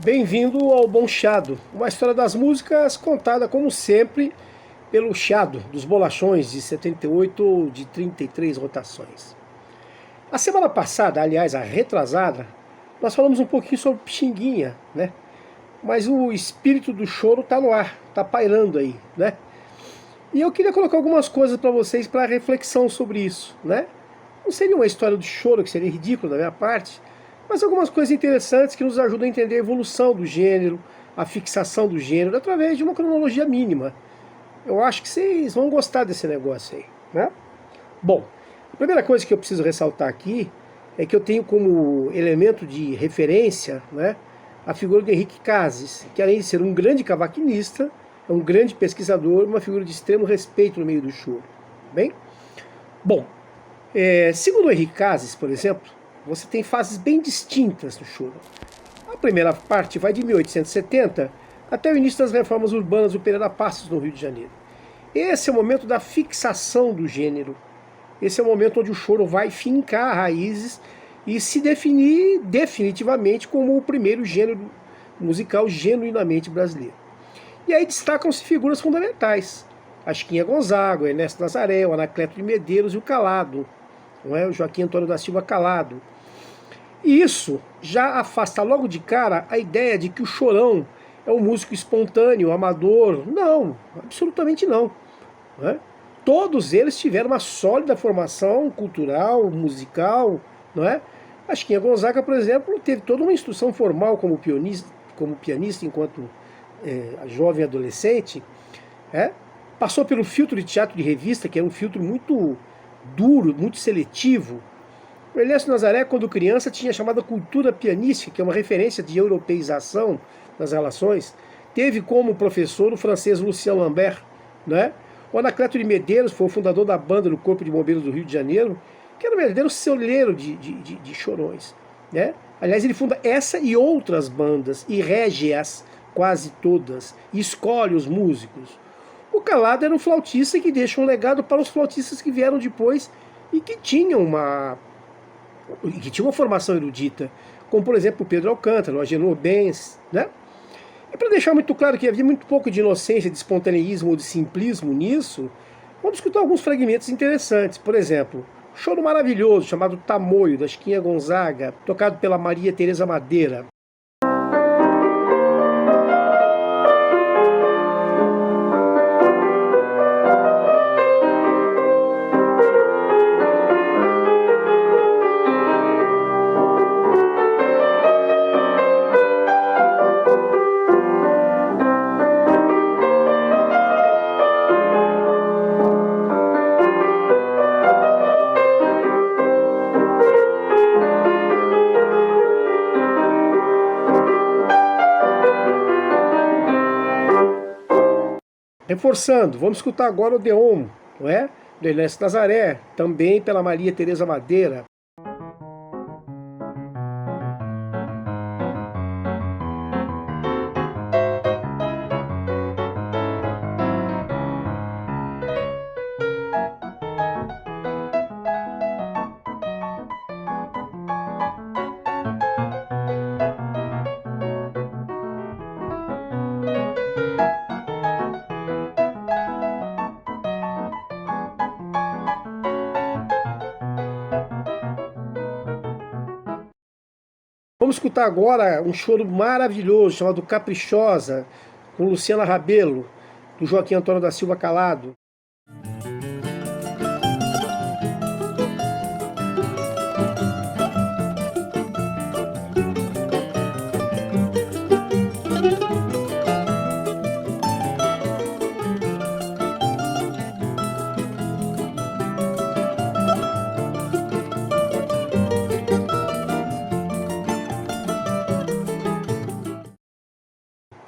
Bem-vindo ao Bom Chiado, uma história das músicas contada, como sempre, pelo Chiado, dos Bolachões, de 78 ou de 33 rotações. A semana passada, aliás, a retrasada, nós falamos um pouquinho sobre Pixinguinha, né? Mas o espírito do choro está no ar, está pairando aí, né? E eu queria colocar algumas coisas para vocês para reflexão sobre isso, né? Não seria uma história do choro, que seria ridículo da minha parte, mas algumas coisas interessantes que nos ajudam a entender a evolução do gênero, a fixação do gênero, através de uma cronologia mínima. Eu acho que vocês vão gostar desse negócio aí, né? Bom, a primeira coisa que eu preciso ressaltar aqui é que eu tenho como elemento de referência, né, a figura de Henrique Cases, que além de ser um grande cavaquinista, é um grande pesquisador, uma figura de extremo respeito no meio do choro. Bem? Bom, segundo o Henrique Cases, por exemplo, você tem fases bem distintas no choro. A primeira parte vai de 1870 até o início das reformas urbanas do Pereira Passos, no Rio de Janeiro. Esse é o momento da fixação do gênero. Esse é o momento onde o choro vai fincar raízes e se definir definitivamente como o primeiro gênero musical genuinamente brasileiro. E aí destacam-se figuras fundamentais. A Chiquinha Gonzaga, o Ernesto Nazaré, o Anacleto de Medeiros e o Calado, não é? O Joaquim Antônio da Silva Calado. E isso já afasta logo de cara a ideia de que o chorão é um músico espontâneo, amador. Não, absolutamente não. Não é? Todos eles tiveram uma sólida formação cultural, musical. Não é? A Chiquinha Gonzaga, por exemplo, teve toda uma instrução formal como pianista enquanto jovem adolescente. Passou pelo filtro de teatro de revista, que era um filtro muito duro, muito seletivo. O Ernesto Nazaré, quando criança, tinha a chamada cultura pianística, que é uma referência de europeização das relações. Teve como professor o francês Lucien Lambert, né? O Anacleto de Medeiros foi o fundador da banda do Corpo de Bombeiros do Rio de Janeiro, que era um verdadeiro celeiro de chorões, né? Aliás, ele funda essa e outras bandas, e rege-as quase todas, e escolhe os músicos. O Calado era um flautista que deixa um legado para os flautistas que vieram depois e que tinham uma formação erudita, como por exemplo o Pedro Alcântara, o Agenor Bens, né? E para deixar muito claro que havia muito pouco de inocência, de espontaneísmo ou de simplismo nisso, vamos escutar alguns fragmentos interessantes. Por exemplo, um choro maravilhoso chamado Tamoio, da Chiquinha Gonzaga, tocado pela Maria Teresa Madeira. Reforçando, vamos escutar agora o Odeon, não é? Do Ernesto Nazaré, também pela Maria Teresa Madeira. Vamos escutar agora um choro maravilhoso chamado Caprichosa, com Luciana Rabelo, do Joaquim Antônio da Silva Calado.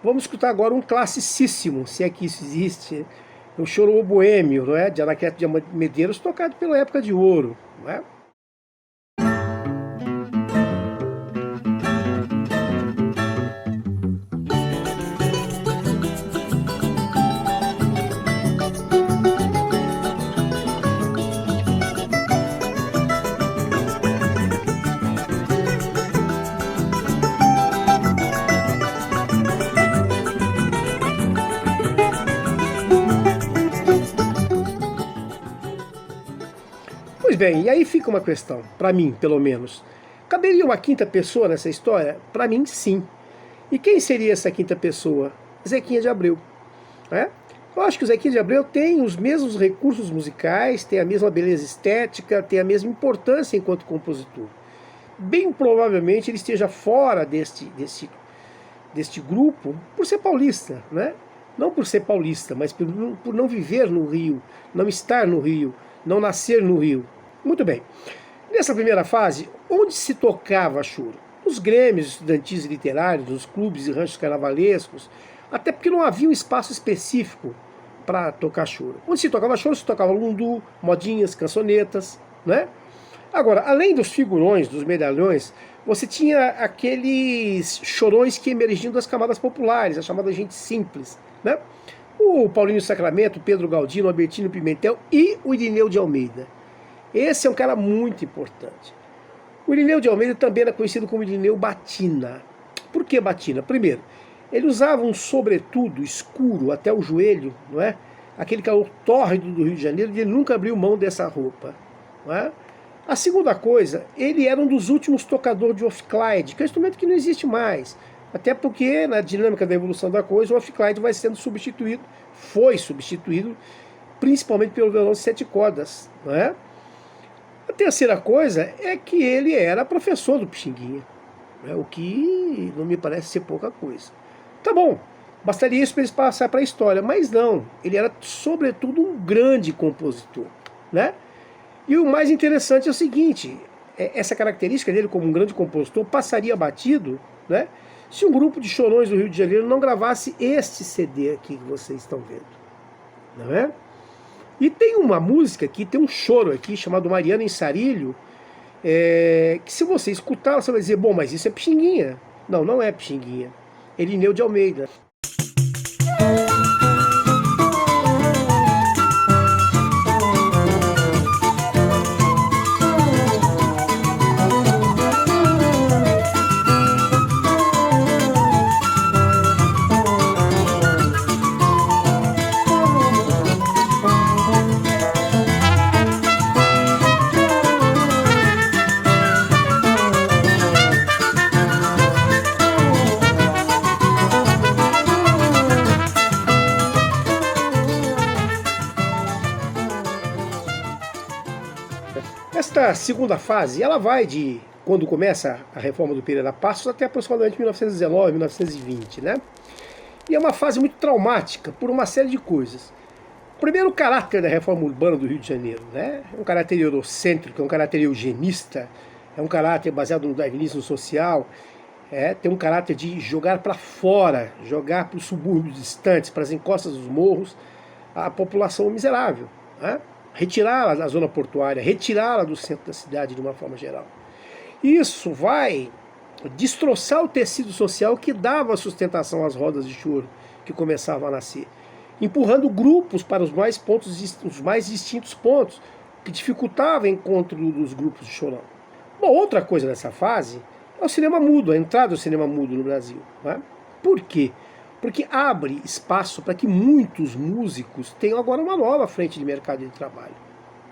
Vamos escutar agora um classicíssimo, se é que isso existe, o Choro Boêmio, não é? De Anacleto de Medeiros, tocado pela Época de Ouro, não é? bem, e aí fica uma questão, para mim, pelo menos. Caberia uma quinta pessoa nessa história? Para mim, sim. E quem seria essa quinta pessoa? Zequinha de Abreu. Né? Eu acho que o Zequinha de Abreu tem os mesmos recursos musicais, tem a mesma beleza estética, tem a mesma importância enquanto compositor. Bem provavelmente ele esteja fora deste grupo por ser paulista, né? Não por ser paulista, mas por não viver no Rio, não estar no Rio, não nascer no Rio. Muito bem. Nessa primeira fase, onde se tocava choro? Nos grêmios estudantis e literários, nos clubes e ranchos carnavalescos, até porque não havia um espaço específico para tocar choro. Onde se tocava lundu, modinhas, cançonetas, né? Agora, além dos figurões, dos medalhões, você tinha aqueles chorões que emergiam das camadas populares, a chamada gente simples, né? O Paulinho Sacramento, o Pedro Galdino, o Albertino Pimentel e o Irineu de Almeida. Esse é um cara muito importante. O Irineu de Almeida também era conhecido como Irineu Batina. Por que Batina? Primeiro, ele usava um sobretudo escuro até o joelho, não é? Aquele calor tórrido do Rio de Janeiro, e ele nunca abriu mão dessa roupa, não é? A segunda coisa, ele era um dos últimos tocadores de Ophicleide, que é um instrumento que não existe mais. Até porque, na dinâmica da evolução da coisa, o Ophicleide vai sendo substituído, foi substituído, principalmente pelo violão de 7 cordas, não é? A terceira coisa é que ele era professor do Pixinguinha, né? O que não me parece ser pouca coisa. Tá bom, bastaria isso para ele passar para a história, mas não, ele era sobretudo um grande compositor, né? E o mais interessante é o seguinte, essa característica dele como um grande compositor passaria batido, né, se um grupo de chorões do Rio de Janeiro não gravasse este CD aqui que vocês estão vendo, não é? E tem uma música aqui, tem um choro aqui chamado Mariana em Sarilho, que se você escutar, você vai dizer, bom, mas isso é Pixinguinha. Não, não é Pixinguinha. É Irineu de Almeida. Esta segunda fase, ela vai de quando começa a reforma do Pereira Passos até aproximadamente 1919, 1920, né? E é uma fase muito traumática por uma série de coisas. Primeiro, o caráter da reforma urbana do Rio de Janeiro, né? É um caráter eurocêntrico, é um caráter eugenista, é um caráter baseado no darwinismo social, tem um caráter de jogar para fora, jogar para os subúrbios distantes, para as encostas dos morros, a população miserável, né? Retirá-la da zona portuária, retirá-la do centro da cidade de uma forma geral. Isso vai destroçar o tecido social que dava sustentação às rodas de choro que começavam a nascer, empurrando grupos para os mais distintos pontos, que dificultava o encontro dos grupos de chorão. Bom, outra coisa dessa fase é o cinema mudo, a entrada do cinema mudo no Brasil, né? Por quê? Porque abre espaço para que muitos músicos tenham agora uma nova frente de mercado de trabalho,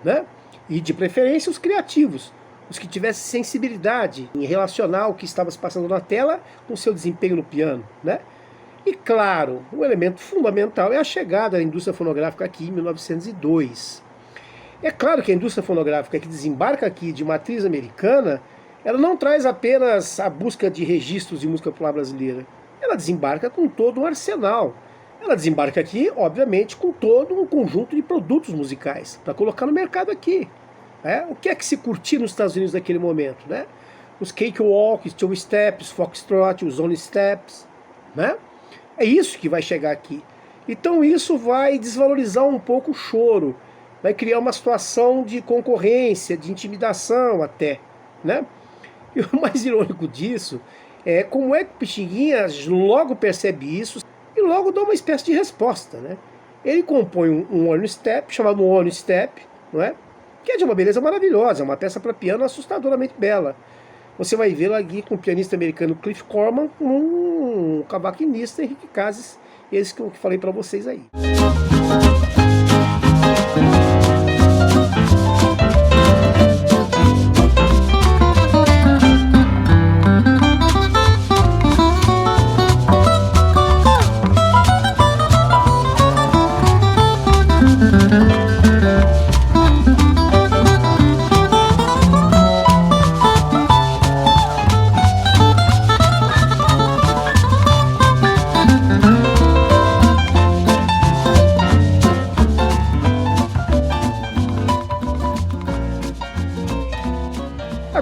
né? E de preferência os criativos, os que tivessem sensibilidade em relacionar o que estava se passando na tela com o seu desempenho no piano, né? E claro, um elemento fundamental é a chegada da indústria fonográfica aqui em 1902. É claro que a indústria fonográfica que desembarca aqui de matriz americana, ela não traz apenas a busca de registros de música popular brasileira. Ela desembarca com todo um arsenal. Ela desembarca aqui, obviamente, com todo um conjunto de produtos musicais para colocar no mercado aqui. O que é que se curtia nos Estados Unidos naquele momento, né? Os cakewalks, two steps, foxtrot, os only steps, né? É isso que vai chegar aqui. Então isso vai desvalorizar um pouco o choro, vai criar uma situação de concorrência, de intimidação até, né? E o mais irônico disso é como é que o Pixinguinha logo percebe isso e logo dá uma espécie de resposta, né? Ele compõe um One Step, chamado One Step, não é? Que é de uma beleza maravilhosa, é uma peça para piano assustadoramente bela. Você vai vê-la aqui com o pianista americano Cliff Corman, com um cavaquinista Henrique Cases, esse que eu falei para vocês aí.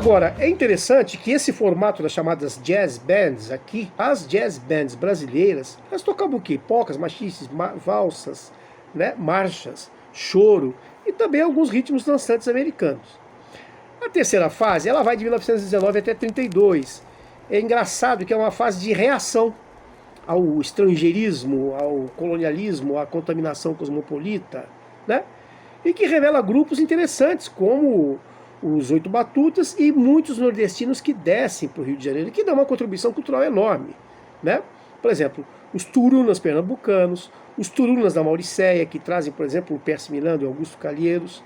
Agora, é interessante que esse formato das chamadas jazz bands aqui, as jazz bands brasileiras, elas tocavam o quê? Polcas, machices, valsas, né? Marchas, choro e também alguns ritmos dançantes americanos. A terceira fase, ela vai de 1919 até 32. É engraçado que é uma fase de reação ao estrangeirismo, ao colonialismo, à contaminação cosmopolita, né? E que revela grupos interessantes, como os Oito Batutas e muitos nordestinos que descem para o Rio de Janeiro, que dão uma contribuição cultural enorme, né? Por exemplo, os Turunas pernambucanos, os Turunas da Mauricéia, que trazem, por exemplo, o Percy Milando e Augusto Calheiros.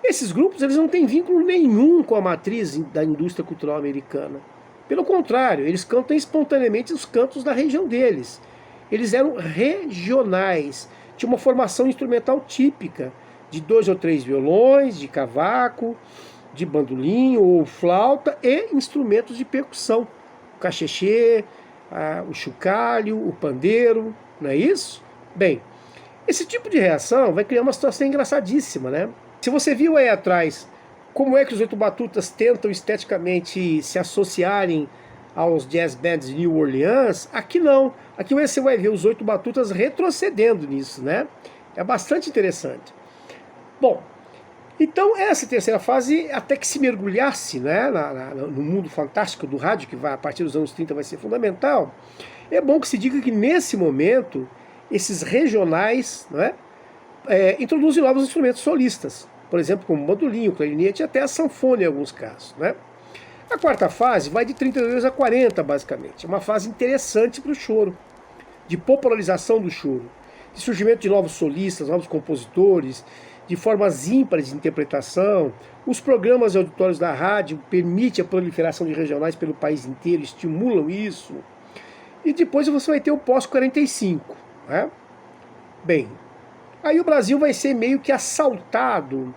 Esses grupos eles não têm vínculo nenhum com a matriz da indústria cultural americana. Pelo contrário, eles cantam espontaneamente os cantos da região deles. Eles eram regionais, tinham uma formação instrumental típica, de 2 ou 3 violões, de cavaco, de bandolim ou flauta e instrumentos de percussão. O cachechê, o chocalho, o pandeiro, não é isso? Bem, esse tipo de reação vai criar uma situação engraçadíssima, né? Se você viu aí atrás como é que os Oito Batutas tentam esteticamente se associarem aos jazz bands de New Orleans, aqui não. Aqui você vai ver os Oito Batutas retrocedendo nisso, né? É bastante interessante. Bom, então essa terceira fase, até que se mergulhasse, né, no mundo fantástico do rádio, que vai, a partir dos anos 30 vai ser fundamental, é bom que se diga que nesse momento, esses regionais, né, introduzem novos instrumentos solistas, por exemplo, como o bandolim, o clarinete e até a sanfona em alguns casos, né? A quarta fase vai de 32 a 40, basicamente. É uma fase interessante para o choro, de popularização do choro, de surgimento de novos solistas, novos compositores, de formas ímpares de interpretação. Os programas e auditórios da rádio permitem a proliferação de regionais pelo país inteiro, estimulam isso. E depois você vai ter o pós-45, né? Bem, aí o Brasil vai ser meio que assaltado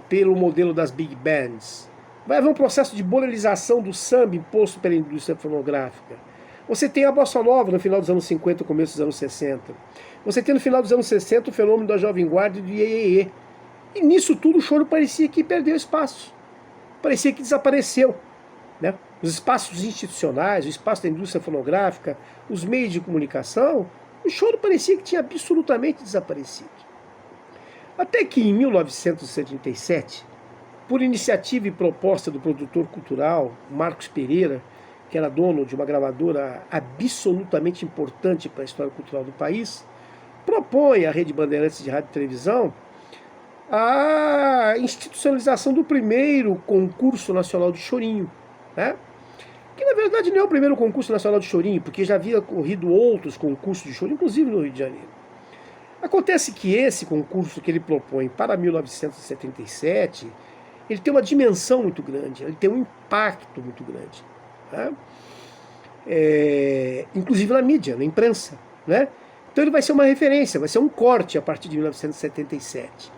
pelo modelo das big bands. Vai haver um processo de bolerização do samba imposto pela indústria fonográfica. Você tem a bossa nova no final dos anos 50 e começo dos anos 60. Você tem no final dos anos 60 o fenômeno da Jovem Guarda e do Iê. E nisso tudo o choro parecia que perdeu espaço. Parecia que desapareceu, né? Os espaços institucionais, o espaço da indústria fonográfica, os meios de comunicação, o choro parecia que tinha absolutamente desaparecido. Até que em 1977, por iniciativa e proposta do produtor cultural Marcos Pereira, que era dono de uma gravadora absolutamente importante para a história cultural do país, propõe à Rede Bandeirantes de Rádio e Televisão a institucionalização do primeiro concurso nacional de chorinho, né? Que na verdade não é o primeiro concurso nacional de chorinho, porque já havia ocorrido outros concursos de chorinho, inclusive no Rio de Janeiro. Acontece que esse concurso que ele propõe para 1977, ele tem uma dimensão muito grande, ele tem um impacto muito grande, né? Inclusive na mídia, na imprensa, né? Então ele vai ser uma referência, vai ser um corte a partir de 1977.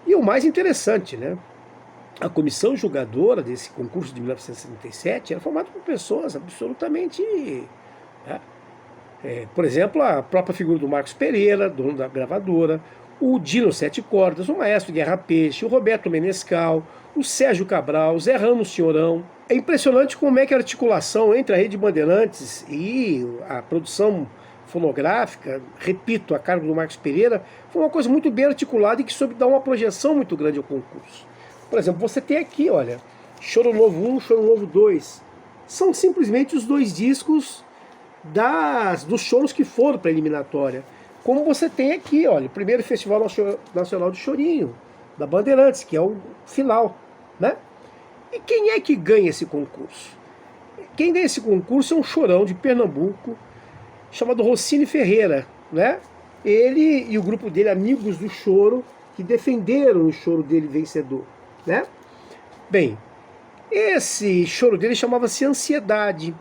E o mais interessante, né? A comissão julgadora desse concurso de 1977 era formada por pessoas absolutamente... né? Por exemplo, a própria figura do Marcos Pereira, dono da gravadora, o Dino Sete Cordas, o Maestro Guerra Peixe, o Roberto Menescal, o Sérgio Cabral, o Zé Ramos Senhorão. É impressionante como é que a articulação entre a Rede Bandeirantes e a produção fonográfica, repito, a cargo do Marcos Pereira, foi uma coisa muito bem articulada e que soube dar uma projeção muito grande ao concurso. Por exemplo, você tem aqui, olha, Choro Novo 1, Choro Novo 2. São simplesmente os dois discos dos choros que foram para a eliminatória. Como você tem aqui, olha, o primeiro Festival Nacional de Chorinho, da Bandeirantes, que é o final, né? E quem é que ganha esse concurso? Quem ganha esse concurso é um chorão de Pernambuco, chamado Rossini Ferreira, né? Ele e o grupo dele, Amigos do Choro, que defenderam o choro dele vencedor, né? Bem, esse choro dele chamava-se Ansiedade.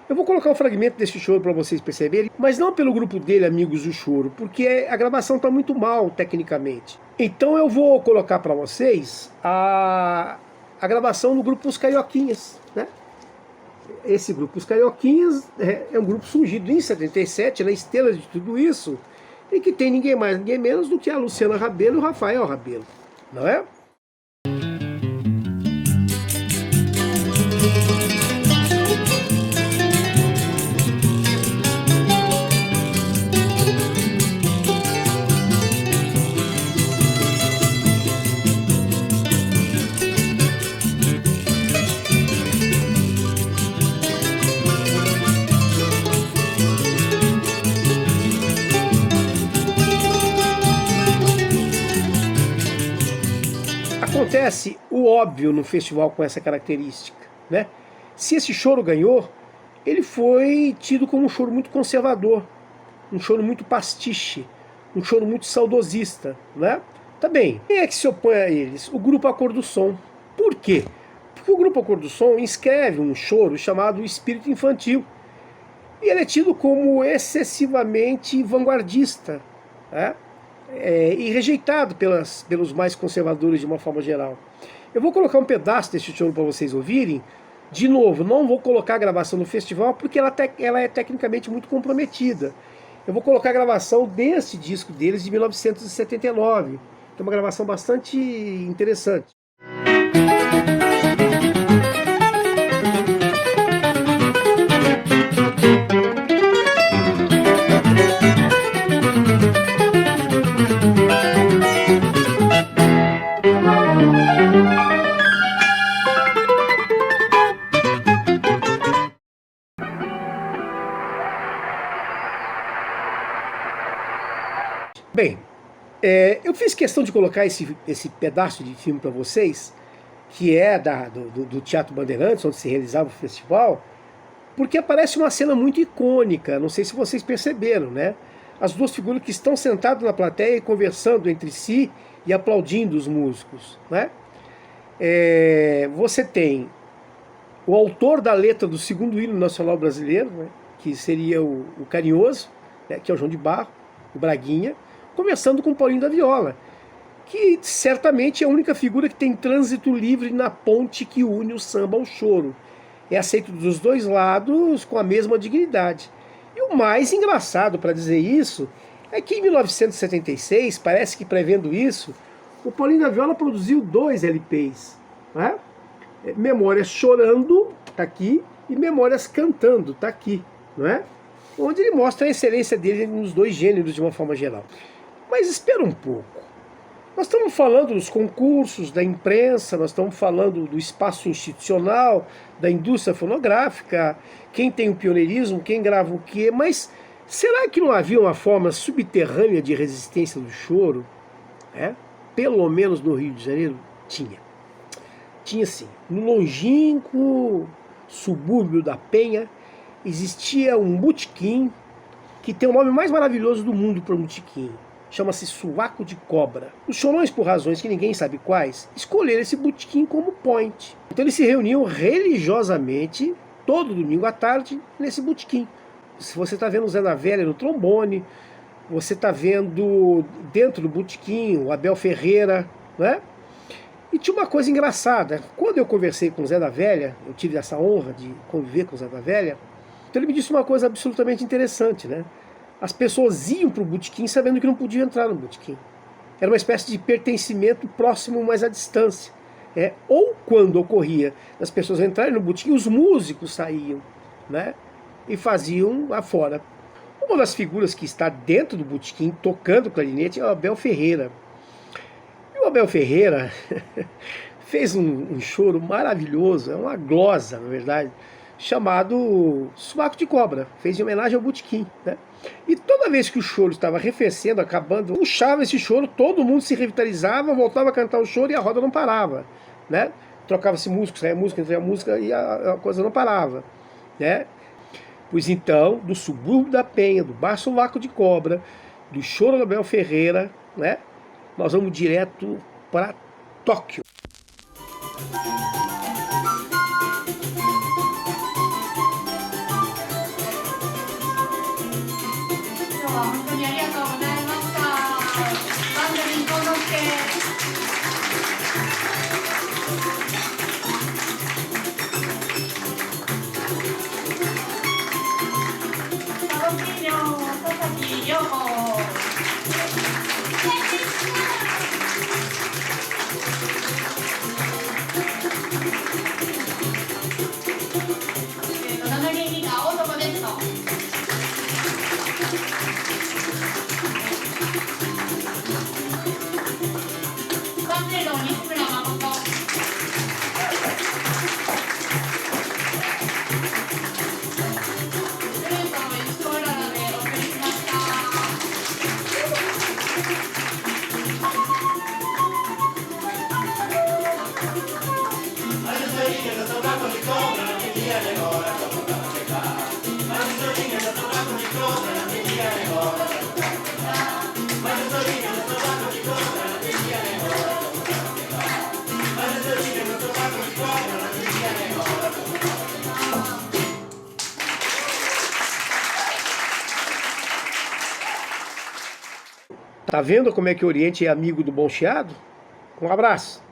Eu vou colocar um fragmento desse choro para vocês perceberem, mas não pelo grupo dele, Amigos do Choro, porque a gravação está muito mal tecnicamente. Então eu vou colocar para vocês a gravação do grupo Os Carioquinhas, né? Esse grupo Os Carioquinhas é um grupo surgido em 77, na esteira de tudo isso, e que tem ninguém mais, ninguém menos do que a Luciana Rabelo e o Rafael Rabelo, não é? acontece o óbvio no festival com essa característica, né? Se esse choro ganhou, ele foi tido como um choro muito conservador, um choro muito pastiche, um choro muito saudosista, né? Tá bem. Quem é que se opõe a eles? O Grupo A Cor do Som. Por quê? Porque o Grupo A Cor do Som escreve um choro chamado Espírito Infantil. E ele é tido como excessivamente vanguardista, né? E rejeitado pelos mais conservadores de uma forma geral. Eu vou colocar um pedaço desse choro para vocês ouvirem. De novo, não vou colocar a gravação no festival porque ela é tecnicamente muito comprometida. Eu vou colocar a gravação desse disco deles de 1979, que é uma gravação bastante interessante. Bem, eu fiz questão de colocar esse pedaço de filme para vocês, que é do Teatro Bandeirantes, onde se realizava o festival, porque aparece uma cena muito icônica, não sei se vocês perceberam, né? As duas figuras que estão sentadas na plateia e conversando entre si e aplaudindo os músicos, né? Você tem o autor da letra do segundo hino nacional brasileiro, né, que seria o Carinhoso, né, que é o João de Barro, o Braguinha, conversando com o Paulinho da Viola, que certamente é a única figura que tem trânsito livre na ponte que une o samba ao choro. É aceito dos dois lados com a mesma dignidade. E o mais engraçado para dizer isso é que em 1976, parece que prevendo isso, o Paulinho da Viola produziu 2 LPs, né? Memórias Chorando, está aqui, e Memórias Cantando, está aqui, não é? Onde ele mostra a excelência dele nos 2 gêneros de uma forma geral. Mas espera um pouco. Nós estamos falando dos concursos, da imprensa, nós estamos falando do espaço institucional, da indústria fonográfica, quem tem o pioneirismo, quem grava o quê, mas será que não havia uma forma subterrânea de resistência do choro? Pelo menos no Rio de Janeiro, tinha. Tinha sim. No longínquo subúrbio da Penha, existia um botequim que tem o nome mais maravilhoso do mundo para um botequim. Chama-se Sovaco de Cobra. Os chorões, por razões que ninguém sabe quais, escolheram esse botequim como point. Então eles se reuniam religiosamente, todo domingo à tarde, nesse botequim. Se você está vendo o Zé da Velha no trombone, você está vendo dentro do botequim o Abel Ferreira, né? E tinha uma coisa engraçada. Quando eu conversei com o Zé da Velha, eu tive essa honra de conviver com o Zé da Velha, então ele me disse uma coisa absolutamente interessante, né? As pessoas iam para o botequim sabendo que não podiam entrar no botequim. Era uma espécie de pertencimento próximo, mas à distância. Ou quando ocorria as pessoas entrarem no botequim, os músicos saíam, né? E faziam lá fora. Uma das figuras que está dentro do botequim, tocando clarinete, é o Abel Ferreira. E o Abel Ferreira fez um choro maravilhoso, é uma glosa, na verdade, chamado Sovaco de Cobra, fez em homenagem ao botequim, né? E toda vez que o choro estava arrefecendo, acabando, puxava esse choro, todo mundo se revitalizava, voltava a cantar o choro e a roda não parava, né? Trocava-se música, saía música, entrava música e a coisa não parava, né? Pois então, do subúrbio da Penha, do Bar Sovaco de Cobra, do choro do Abel Ferreira, né? Nós vamos direto para Tóquio. Tá vendo como é que o Oriente é amigo do bom chiado? Um abraço.